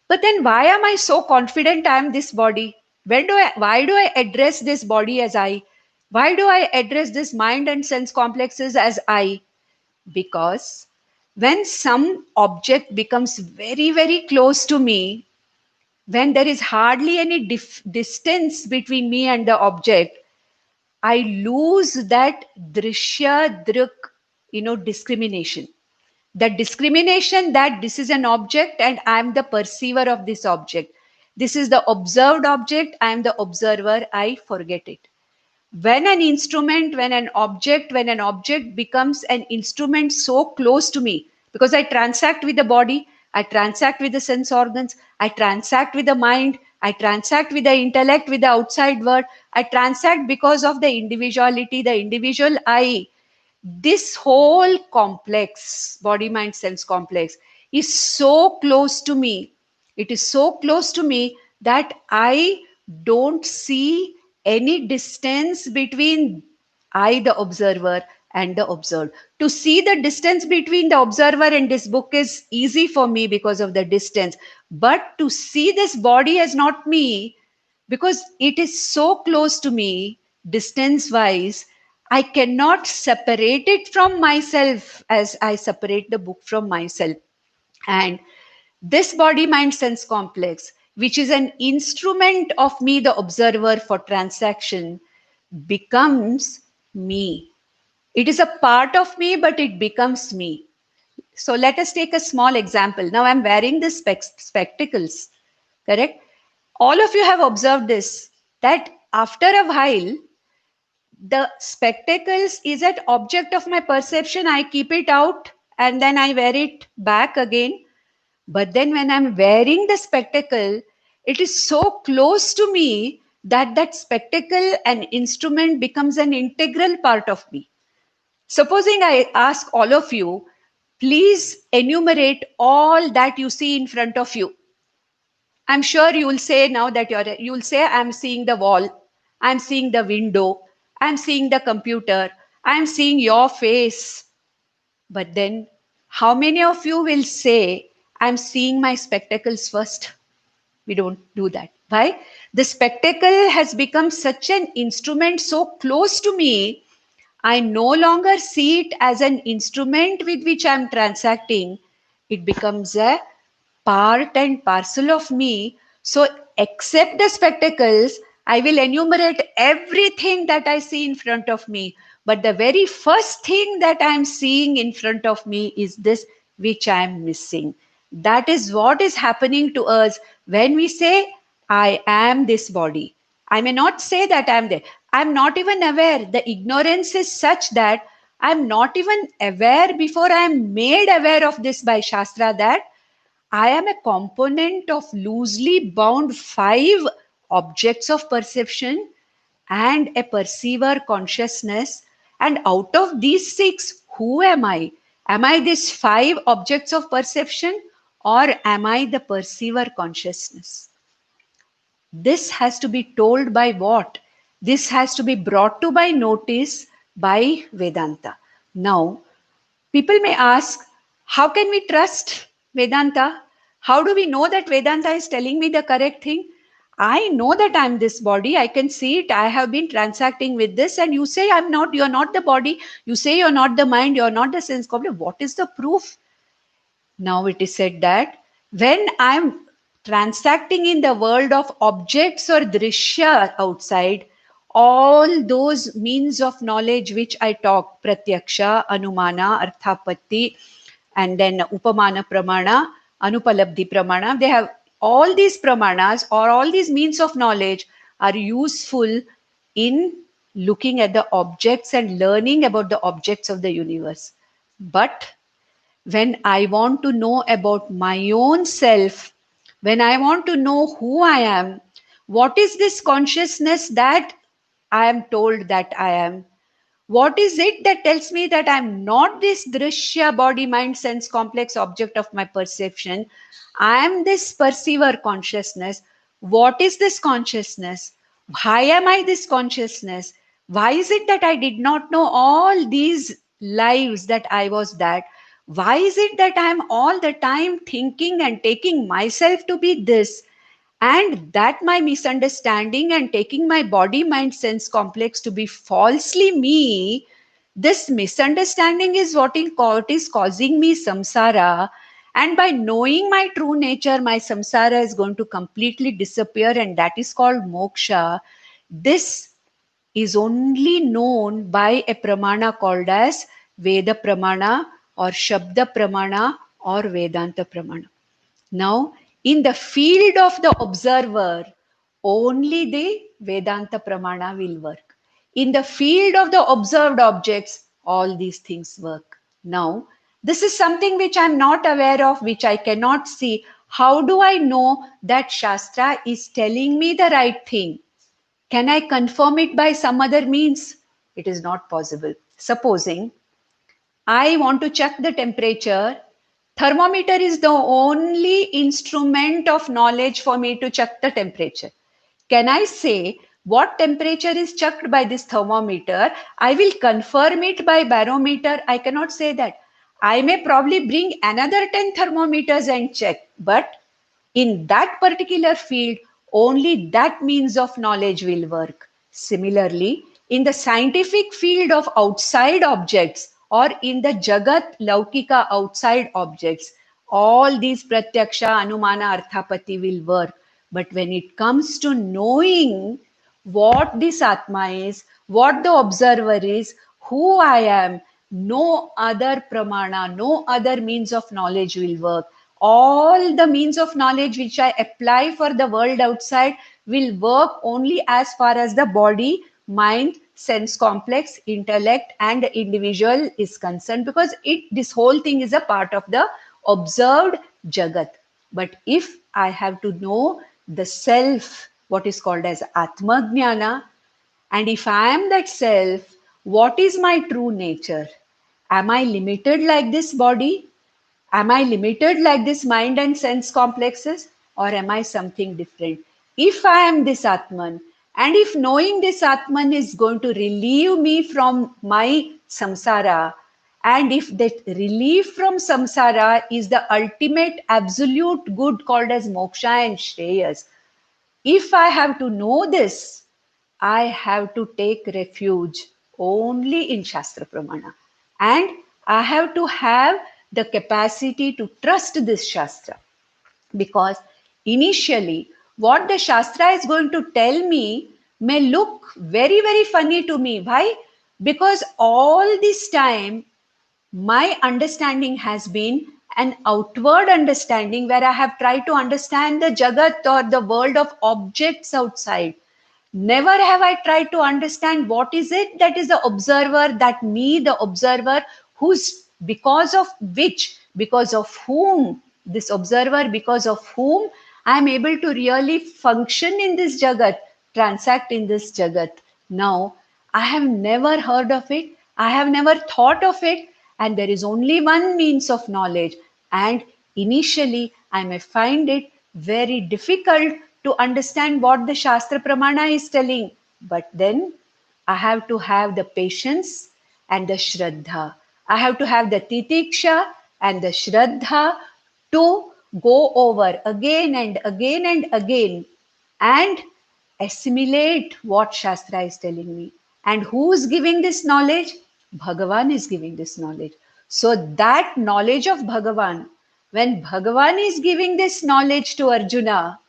But then why am I so confident I am this body? Why do I address this body as I? Why do I address this mind and sense complexes as I? Because when some object becomes very, very close to me, when there is hardly any distance between me and the object, I lose that drishya druk, discrimination. The discrimination that this is an object and I am the perceiver of this object. This is the observed object, I am the observer, I forget it. When an object becomes an instrument so close to me, because I transact with the body, I transact with the sense organs, I transact with the mind, I transact with the intellect, with the outside world, I transact because of the individuality, the individual I. This whole complex, body mind sense complex, is so close to me. It is so close to me that I don't see any distance between I, the observer, and the observed. To see the distance between the observer and this book is easy for me because of the distance. But to see this body as not me, because it is so close to me, distance wise, I cannot separate it from myself as I separate the book from myself. And this body mind sense complex, which is an instrument of me, the observer, for transaction, becomes me. It is a part of me, but it becomes me. So let us take a small example. Now I'm wearing the spectacles, correct? All of you have observed this, that after a while, the spectacles is an object of my perception. I keep it out and then I wear it back again. But then when I'm wearing the spectacle, it is so close to me that that spectacle and instrument becomes an integral part of me. Supposing I ask all of you, please enumerate all that you see in front of you. I'm sure you will say now that you'll say, I'm seeing the wall, I'm seeing the window, I'm seeing the computer, I'm seeing your face. But then, how many of you will say, I'm seeing my spectacles first? We don't do that. Why? The spectacle has become such an instrument so close to me, I no longer see it as an instrument with which I'm transacting. It becomes a part and parcel of me. So, except the spectacles, I will enumerate everything that I see in front of me. But the very first thing that I am seeing in front of me is this which I am missing. That is what is happening to us when we say, I am this body. I may not say that I am there. I'm not even aware. The ignorance is such that I'm not even aware before I'm made aware of this by Shastra that I am a component of loosely bound 5 objects of perception and a perceiver consciousness. And out of these 6, who am I? Am I these 5 objects of perception or am I the perceiver consciousness? This has to be told by what? This has to be brought to by notice by Vedanta. Now, people may ask, how can we trust Vedanta? How do we know that Vedanta is telling me the correct thing? I know that I'm this body. I can see it. I have been transacting with this. And you say I'm not, you're not the body. You say you're not the mind. You're not the sense complex. What is the proof? Now it is said that when I'm transacting in the world of objects or drishya outside, all those means of knowledge which I talk, pratyaksha, anumana, arthapatti, and then upamana pramana, anupalabdhi pramana, they have all these pramanas or all these means of knowledge are useful in looking at the objects and learning about the objects of the universe. But when I want to know about my own self, when I want to know who I am, what is this consciousness that I am told that I am? What is it that tells me that I'm not this drishya body mind sense complex object of my perception? I am this perceiver consciousness. What is this consciousness? Why am I this consciousness? Why is it that I did not know all these lives that I was that? Why is it that I am all the time thinking and taking myself to be this? And that my misunderstanding and taking my body, mind, sense complex to be falsely me, this misunderstanding is what is causing me samsara. And by knowing my true nature, my samsara is going to completely disappear, and that is called moksha. This is only known by a pramana called as Veda Pramana or Shabda Pramana or Vedanta Pramana. Now, in the field of the observer, only the Vedanta Pramana will work. In the field of the observed objects, all these things work. Now, this is something which I'm not aware of, which I cannot see. How do I know that Shastra is telling me the right thing? Can I confirm it by some other means? It is not possible. Supposing I want to check the temperature, thermometer is the only instrument of knowledge for me to check the temperature. Can I say what temperature is checked by this thermometer? I will confirm it by barometer. I cannot say that. I may probably bring another 10 thermometers and check, but in that particular field, only that means of knowledge will work. Similarly, in the scientific field of outside objects or in the Jagat Laukika outside objects, all these Pratyaksha, Anumana, Arthapati will work. But when it comes to knowing what this Atma is, what the observer is, who I am, no other pramana, no other means of knowledge will work. All the means of knowledge which I apply for the world outside will work only as far as the body, mind, sense complex, intellect, and individual is concerned, because this whole thing is a part of the observed Jagat. But if I have to know the self, what is called as Atma Jnana, and if I am that self, what is my true nature? Am I limited like this body? Am I limited like this mind and sense complexes? Or am I something different? If I am this Atman, and if knowing this Atman is going to relieve me from my samsara, and if that relief from samsara is the ultimate absolute good called as moksha and shreyas, if I have to know this, I have to take refuge only in Shastra Pramana. And I have to have the capacity to trust this Shastra. Because initially, what the Shastra is going to tell me may look very, very funny to me. Why? Because all this time, my understanding has been an outward understanding where I have tried to understand the Jagat or the world of objects outside. Never have I tried to understand what is it that is the observer, that me, the observer, who's because of which, because of whom, this observer, because of whom I am able to really function in this Jagat, transact in this Jagat. Now, I have never heard of it, I have never thought of it, and there is only one means of knowledge. And initially, I may find it very difficult to understand what the Shastra Pramana is telling. But then I have to have the patience and the Shraddha. I have to have the Titiksha and the Shraddha to go over again and again and again and assimilate what Shastra is telling me. And who's giving this knowledge? Bhagavan is giving this knowledge. So that knowledge of Bhagavan, when Bhagavan is giving this knowledge to Arjuna,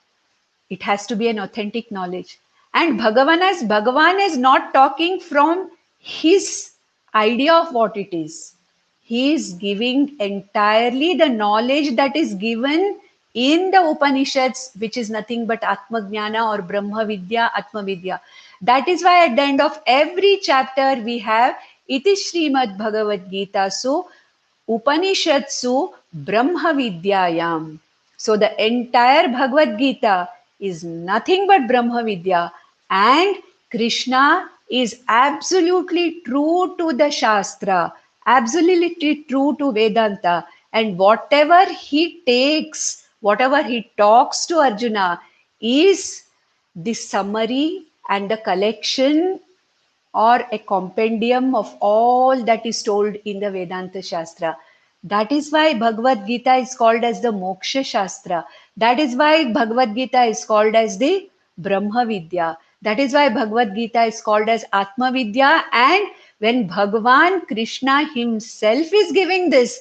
it has to be an authentic knowledge. And Bhagavan is not talking from his idea of what it is. He is giving entirely the knowledge that is given in the Upanishads, which is nothing but Atma Jnana or Brahma Vidya, Atma Vidya. That is why at the end of every chapter we have Iti Srimad Bhagavad Gita. So Upanishatsu Brahma Vidyayam. So the entire Bhagavad Gita is nothing but Brahma Vidya, and Krishna is absolutely true to the Shastra, absolutely true to Vedanta, and whatever he takes, whatever he talks to Arjuna is the summary and the collection or a compendium of all that is told in the Vedanta Shastra. That is why Bhagavad Gita is called as the Moksha Shastra. That is why Bhagavad Gita is called as the Brahma Vidya. That is why Bhagavad Gita is called as Atma Vidya. And when Bhagavan Krishna himself is giving this,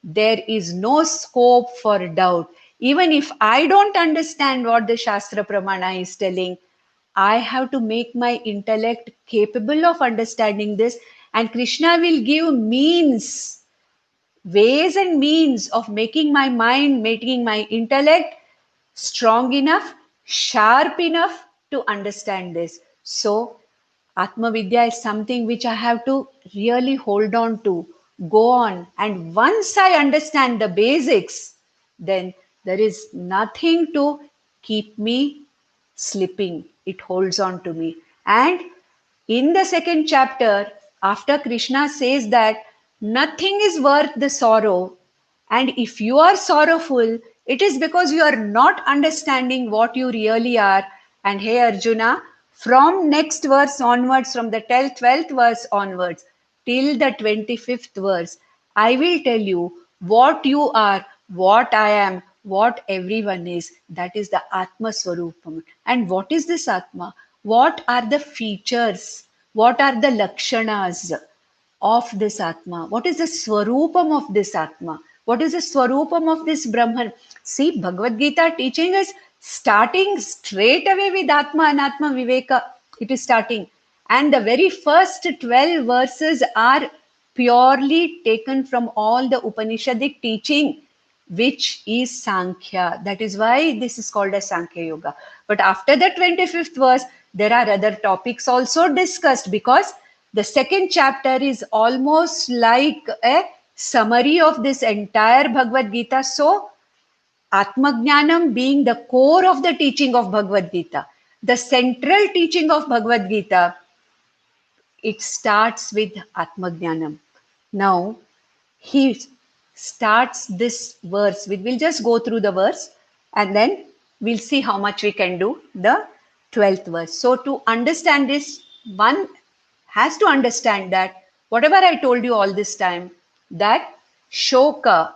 there is no scope for doubt. Even if I don't understand what the Shastra Pramana is telling, I have to make my intellect capable of understanding this, and Krishna will give means, ways and means of making my mind, making my intellect strong enough, sharp enough to understand this. So, Atma Vidya is something which I have to really hold on to, go on. And once I understand the basics, then there is nothing to keep me slipping. It holds on to me. And in the second chapter, after Krishna says that nothing is worth the sorrow, and if you are sorrowful, it is because you are not understanding what you really are. And hey, Arjuna, from next verse onwards, from the 12th verse onwards, till the 25th verse, I will tell you what you are, what I am, what everyone is. That is the Atma Swarupam. And what is this Atma? What are the features? What are the lakshanas of this Atma? What is the Swarupam of this Atma? What is the Swarupam of this Brahman? See, Bhagavad Gita teaching is starting straight away with Atma and Atma Viveka. It is starting. And the very first 12 verses are purely taken from all the Upanishadic teaching, which is Sankhya. That is why this is called as Sankhya Yoga. But after the 25th verse, there are other topics also discussed, because the second chapter is almost like a summary of this entire Bhagavad Gita. So, Atmajnanam being the core of the teaching of Bhagavad Gita, the central teaching of Bhagavad Gita, it starts with Atmajnanam. Now, he starts this verse with, we'll just go through the verse and then we'll see how much we can do the 12th verse. So, to understand this, one has to understand that whatever I told you all this time, that shoka,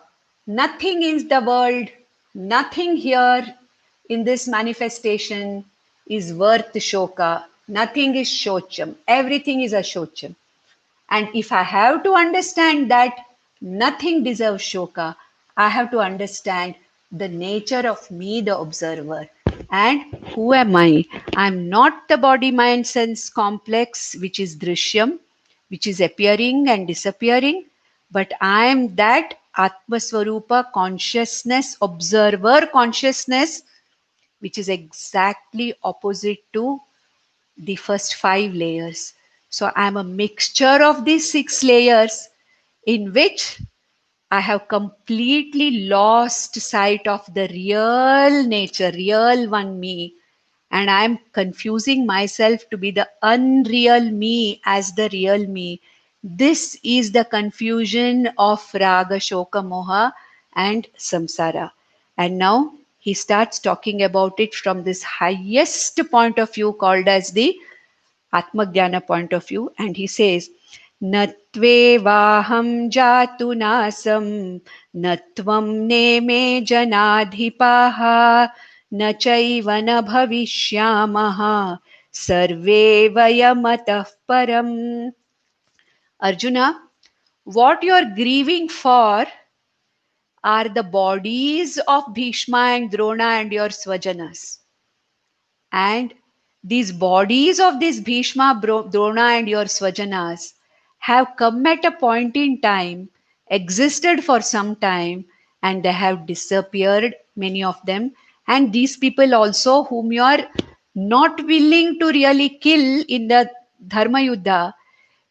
nothing in the world, nothing here in this manifestation is worth shoka. Nothing is shocham. Everything is a shocham. And if I have to understand that nothing deserves shoka, I have to understand the nature of me, the observer. And who am I? I'm not the body, mind, sense complex, which is drishyam, which is appearing and disappearing, but I am that Atmaswarupa consciousness, observer consciousness, which is exactly opposite to the first 5 layers. So I'm a mixture of these 6 layers in which I have completely lost sight of the real nature, real one me. And I'm confusing myself to be the unreal me as the real me. This is the confusion of Raga, Shoka, Moha, and Samsara. And now he starts talking about it from this highest point of view called as the Atmajnana point of view, and he says, Natvevaham jatu nasam, natvam neme janadhipaha, na chaiva na bhavishyamaha, sarve vayamatah param. Arjuna, what you are grieving for are the bodies of Bhishma and Drona and your Swajanas. And these bodies of this Bhishma, Drona and your Swajanas have come at a point in time, existed for some time, and they have disappeared, many of them. And these people also whom you are not willing to really kill in the Dharma Yuddha,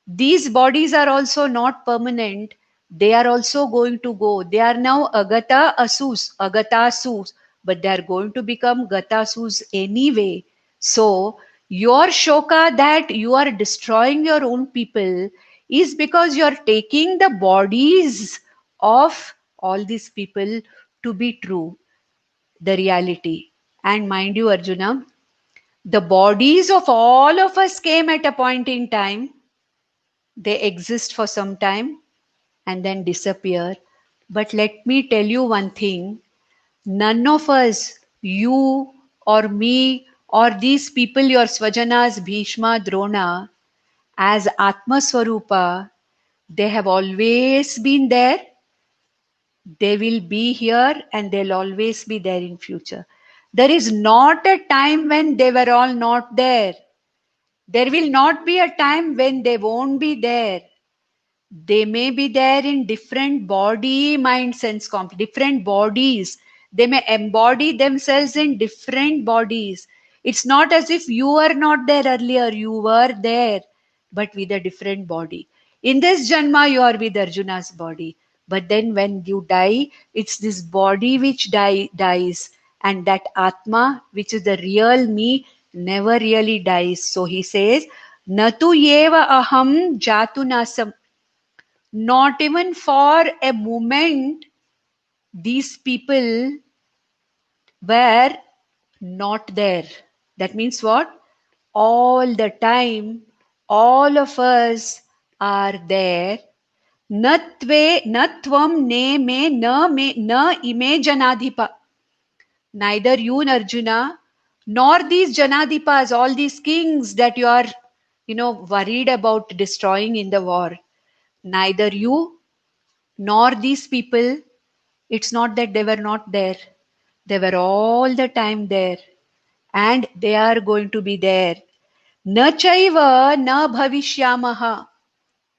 these bodies are also not permanent. They are also going to go. They are now Agatasus, but they are going to become Gatasus anyway. So, your shoka that you are destroying your own people is because you are taking the bodies of all these people to be true, the reality. And mind you, Arjuna, The bodies of all of us came at a point in time. They exist for some time and then disappear. But let me tell you one thing, none of us, you or me or these people, your Swajanas, Bhishma, Drona, as Atma Swarupa, they have always been there, they will be here, and they'll always be there in future. There is not a time when they were all not there. There will not be a time when they won't be there. They may be there in different body, mind, sense, different bodies. They may embody themselves in different bodies. It's not as if you were not there earlier, you were there, but with a different body. In this Janma, you are with Arjuna's body. But then when you die, it's this body which dies, and that Atma, which is the real me, never really dies. So he says, Natu yeva aham jatunasam. Not even for a moment, these people were not there. That means what? All the time, all of us are there. Natve, natvam ne me na ime janadhipa. Neither you, Arjuna, nor these janadhipas, all these kings that you are, worried about destroying in the war. Neither you nor these people, it's not that they were not there. They were all the time there, and they are going to be there. Na chaiva na bhavishyamaha.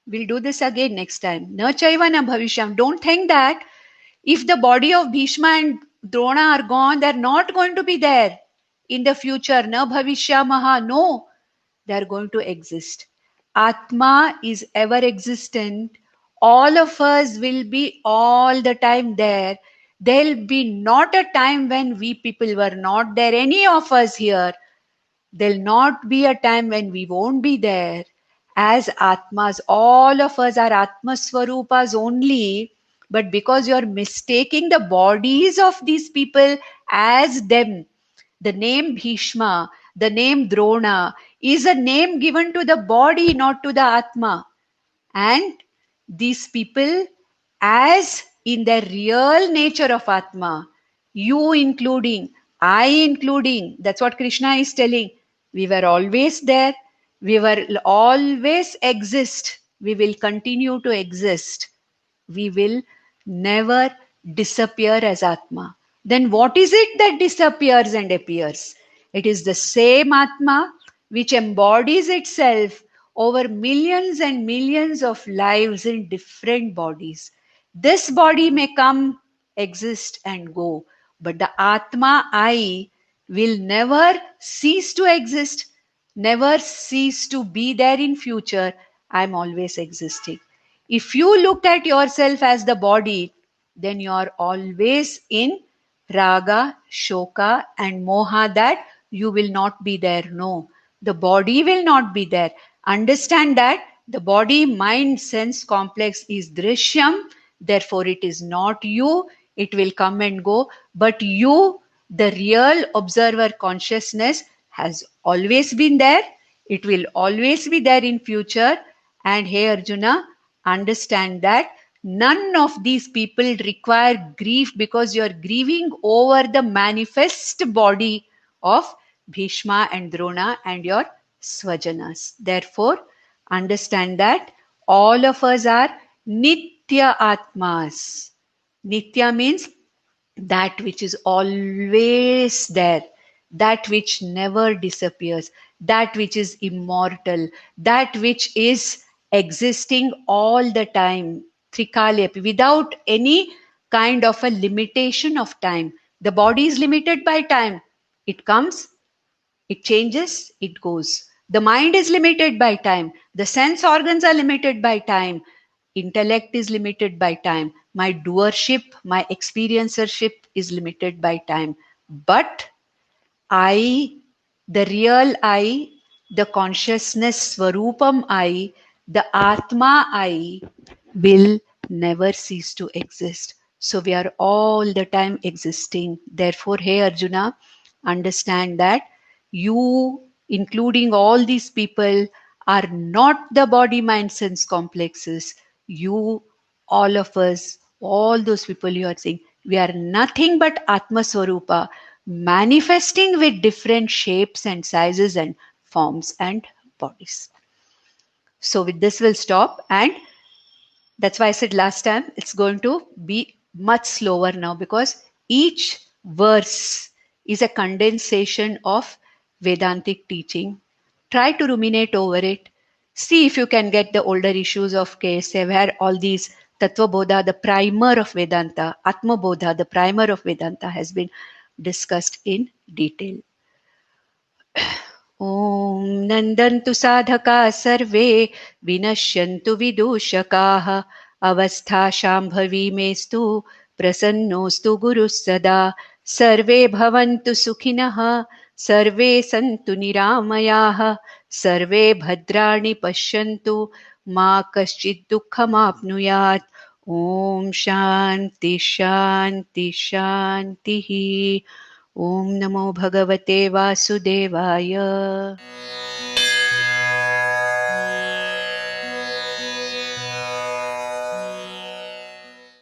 We'll do this again next time. Na chaiva na bhavishyam. Don't think that if the body of Bhishma and Drona are gone, they're not going to be there in the future. Na bhavishyamaha. No, they're going to exist. Atma is ever existent. All of us will be all the time there. There'll be not a time when we people were not there. Any of us here, there'll not be a time when we won't be there. As Atmas, all of us are Atma Swarupas only. But because you're mistaking the bodies of these people as them, the name Bhishma, the name Drona is a name given to the body, not to the Atma. And these people, as in their real nature of Atma, you including, I including, that's what Krishna is telling. We were always there. We will always exist. We will continue to exist. We will never disappear as Atma. Then what is it that disappears and appears? It is the same Atma which embodies itself over millions and millions of lives in different bodies. This body may come, exist, and go, but the Atma, I, will never cease to exist, never cease to be there in future. I'm always existing. If you look at yourself as the body, then you are always in raga, shoka, and moha, that you will not be there. No, the body will not be there. Understand that the body, mind, sense complex is drishyam, therefore it is not you. It will come and go, but you, the real observer consciousness, has always been there. It will always be there in future. And hey Arjuna, understand that none of these people require grief, because you are grieving over the manifest body of Bhishma and Drona and your Swajanas. Therefore, understand that all of us are Nitya Atmas. Nitya means that which is always there, that which never disappears, that which is immortal, that which is existing all the time, Trikalepi, without any kind of a limitation of time. The body is limited by time. It comes, it changes, it goes. The mind is limited by time. The sense organs are limited by time. Intellect is limited by time. My doership, my experiencership is limited by time. But I, the real I, the consciousness Swarupam I, the Atma I, will never cease to exist. So we are all the time existing. Therefore, hey Arjuna, understand that You, including all these people, are not the body, mind, sense complexes. You, all of us, all those people you are seeing, we are nothing but Atma Swarupa, manifesting with different shapes and sizes and forms and bodies. So, with this, we'll stop. And that's why I said last time it's going to be much slower now, because each verse is a condensation of Vedantic teaching. Try to ruminate over it. See if you can get the older issues of KSA, where all these Tattva Bodha, the primer of Vedanta, Atma Bodha, the primer of Vedanta, has been discussed in detail. ॐ नन्दन्तु साधका सर्वे विनश्यन्तु विदूषकाः अवस्थाशाम्भवी मेस्तु प्रसन्नोऽस्तु गुरुः सदा सर्वे भवन्तु सुखिनः सर्वे सन्तु निरामयाः सर्वे भद्राणि पश्यन्तु मा कश्चित् दुःखमाप्नुयात् ॐ शान्ति शान्ति शान्तिः. ॐ नमो भगवते वासुदेवाय.